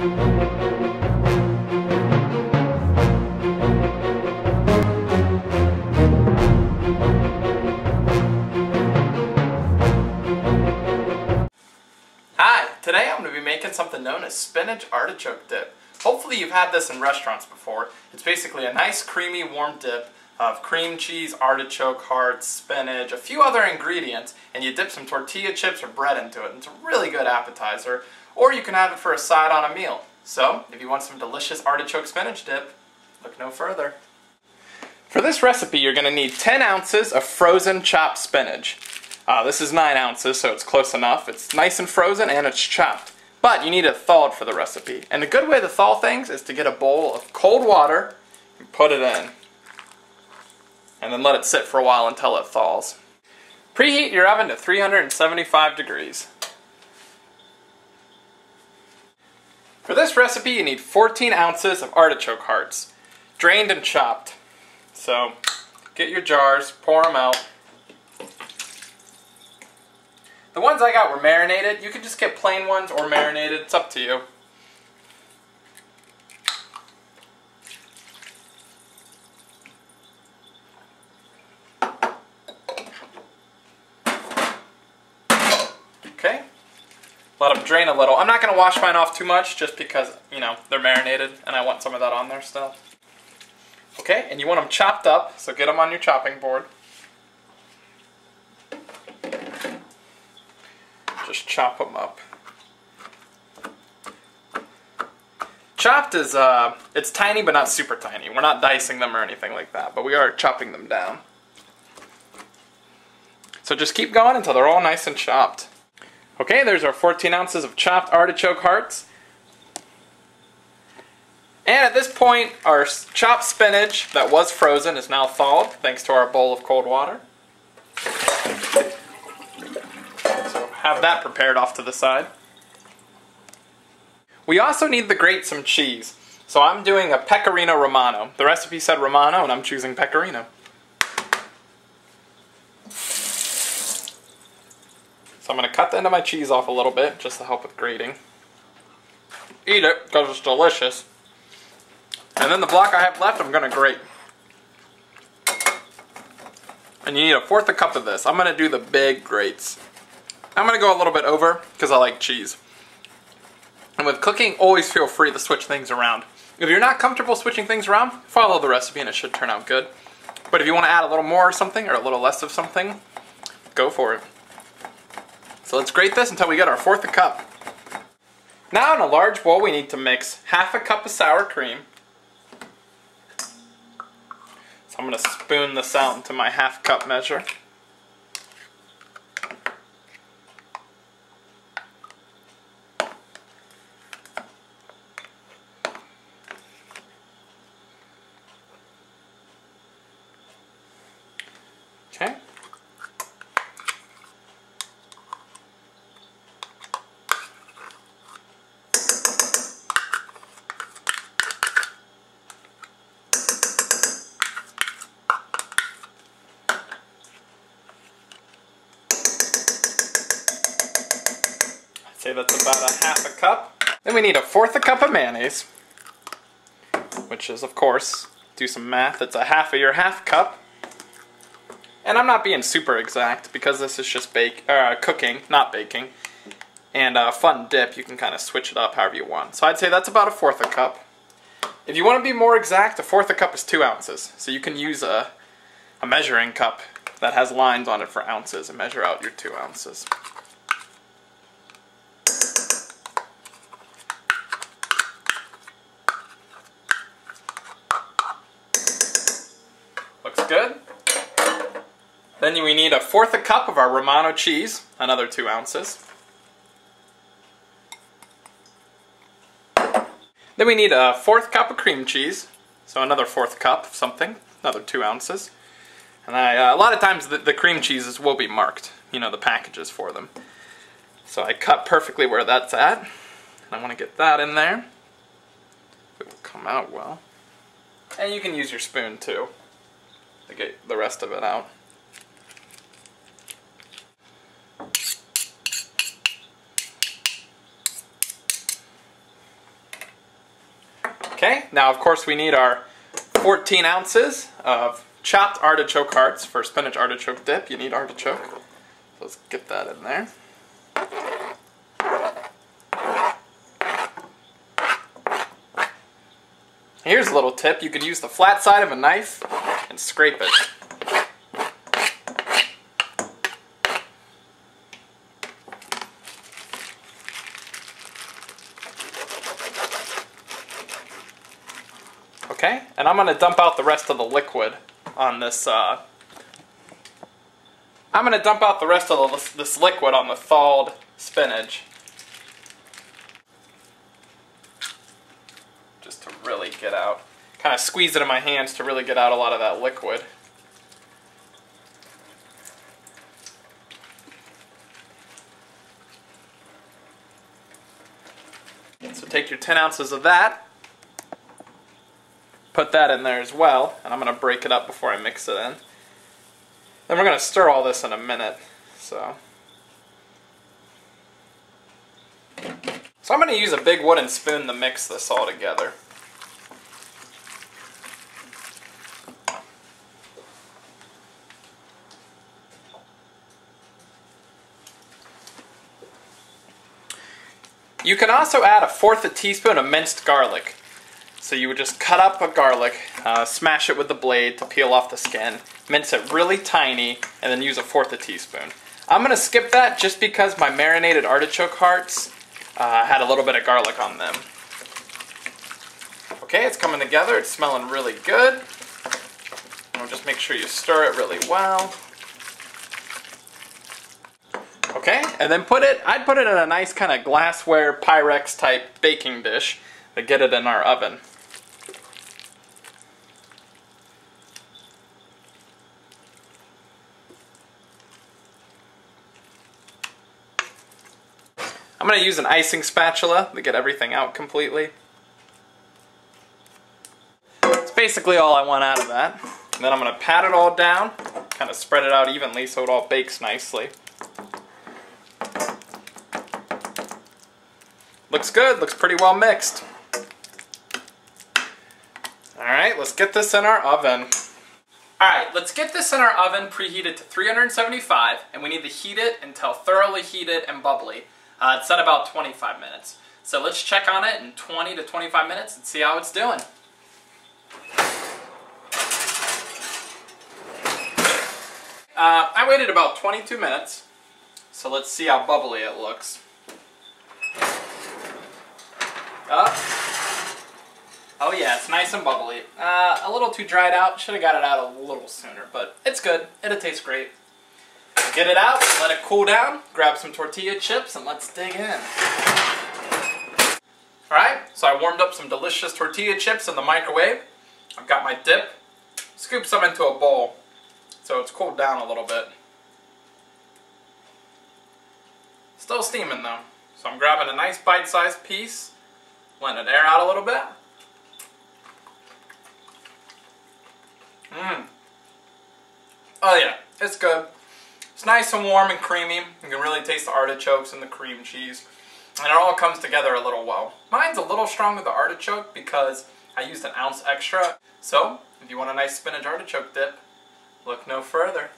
Today I'm going to be making something known as spinach artichoke dip. Hopefully you've had this in restaurants before. It's basically a nice creamy warm dip of cream cheese, artichoke hearts, spinach, a few other ingredients, and you dip some tortilla chips or bread into it. It's a really good appetizer, or you can have it for a side on a meal. So, if you want some delicious artichoke spinach dip, look no further. For this recipe you're going to need 10 ounces of frozen chopped spinach. This is 9 ounces, so it's close enough. It's nice and frozen and it's chopped. But you need it thawed for the recipe. And a good way to thaw things is to get a bowl of cold water and put it in. And then let it sit for a while until it thaws. Preheat your oven to 375 degrees. For this recipe you need 14 ounces of artichoke hearts, drained and chopped. So get your jars, pour them out. The ones I got were marinated. You can just get plain ones or marinated. It's up to you. Okay. Let them drain a little. I'm not going to wash mine off too much just because, you know, they're marinated and I want some of that on there still. Okay, and you want them chopped up, so get them on your chopping board. Just chop them up. Chopped is, it's tiny but not super tiny. We're not dicing them or anything like that, but we are chopping them down. So just keep going until they're all nice and chopped. Okay, there's our 14 ounces of chopped artichoke hearts. And at this point, our chopped spinach that was frozen is now thawed, thanks to our bowl of cold water. Have that prepared off to the side. We also need to grate some cheese. So I'm doing a pecorino Romano. The recipe said Romano and I'm choosing pecorino. So I'm going to cut the end of my cheese off a little bit just to help with grating. Eat it because it's delicious. And then the block I have left I'm going to grate. And you need 1/4 cup of this. I'm going to do the big grates. I'm going to go a little bit over because I like cheese. And with cooking, always feel free to switch things around. If you're not comfortable switching things around, follow the recipe and it should turn out good. But if you want to add a little more of something or a little less of something, go for it. So let's grate this until we get our 1/4 cup. Now in a large bowl we need to mix 1/2 cup of sour cream. So I'm going to spoon this out into my 1/2 cup measure. Okay. I'd say that's about 1/2 cup. Then we need 1/4 cup of mayonnaise, which is, of course, do some math, it's 1/2 of your 1/2 cup. And I'm not being super exact because this is just cooking, not baking. And a fun dip, you can kind of switch it up however you want. So I'd say that's about 1/4 cup. If you want to be more exact, 1/4 cup is 2 ounces. So you can use a measuring cup that has lines on it for ounces and measure out your 2 ounces. Looks good. Then we need 1/4 cup of our Romano cheese, another 2 ounces. Then we need 1/4 cup of cream cheese, so another 1/4 cup of something, another 2 ounces. And a lot of times the cream cheeses will be marked, you know, the packages for them. So I cut perfectly where that's at, and I want to get that in there. It will come out well. And you can use your spoon too to get the rest of it out. Okay, now of course we need our 14 ounces of chopped artichoke hearts for spinach artichoke dip. You need artichoke. Let's get that in there. Here's a little tip. You could use the flat side of a knife and scrape it. Okay, and I'm going to dump out the rest of the liquid on this. I'm going to dump out the rest of this liquid on the thawed spinach. Just to really get out. Kind of squeeze it in my hands to really get out a lot of that liquid. So take your 10 ounces of that. Put that in there as well, and I'm going to break it up before I mix it in. Then we're going to stir all this in a minute. So I'm going to use a big wooden spoon to mix this all together. You can also add 1/4 teaspoon of minced garlic. So you would just cut up a garlic, smash it with the blade to peel off the skin, mince it really tiny, and then use 1/4 teaspoon. I'm going to skip that just because my marinated artichoke hearts had a little bit of garlic on them. Okay, it's coming together. It's smelling really good. And just make sure you stir it really well. Okay, and then I'd put it in a nice kind of glassware Pyrex type baking dish to get it in our oven. I'm going to use an icing spatula to get everything out completely. That's basically all I want out of that. And then I'm going to pat it all down, kind of spread it out evenly so it all bakes nicely. Looks good, looks pretty well mixed. Alright, let's get this in our oven. Alright, let's get this in our oven preheated to 375, and we need to heat it until thoroughly heated and bubbly. It's at about 25 minutes. So let's check on it in 20 to 25 minutes and see how it's doing. I waited about 22 minutes, so let's see how bubbly it looks. Oh yeah, it's nice and bubbly. A little too dried out. Should have got it out a little sooner, but it's good. It'll taste great. Get it out, let it cool down, grab some tortilla chips, and let's dig in. Alright, so I warmed up some delicious tortilla chips in the microwave. I've got my dip. Scoop some into a bowl so it's cooled down a little bit. Still steaming though. So I'm grabbing a nice bite-sized piece, letting it air out a little bit. Oh yeah, it's good. It's nice and warm and creamy. You can really taste the artichokes and the cream cheese. And it all comes together a little well. Mine's a little strong with the artichoke because I used an ounce extra. So, if you want a nice spinach artichoke dip, look no further.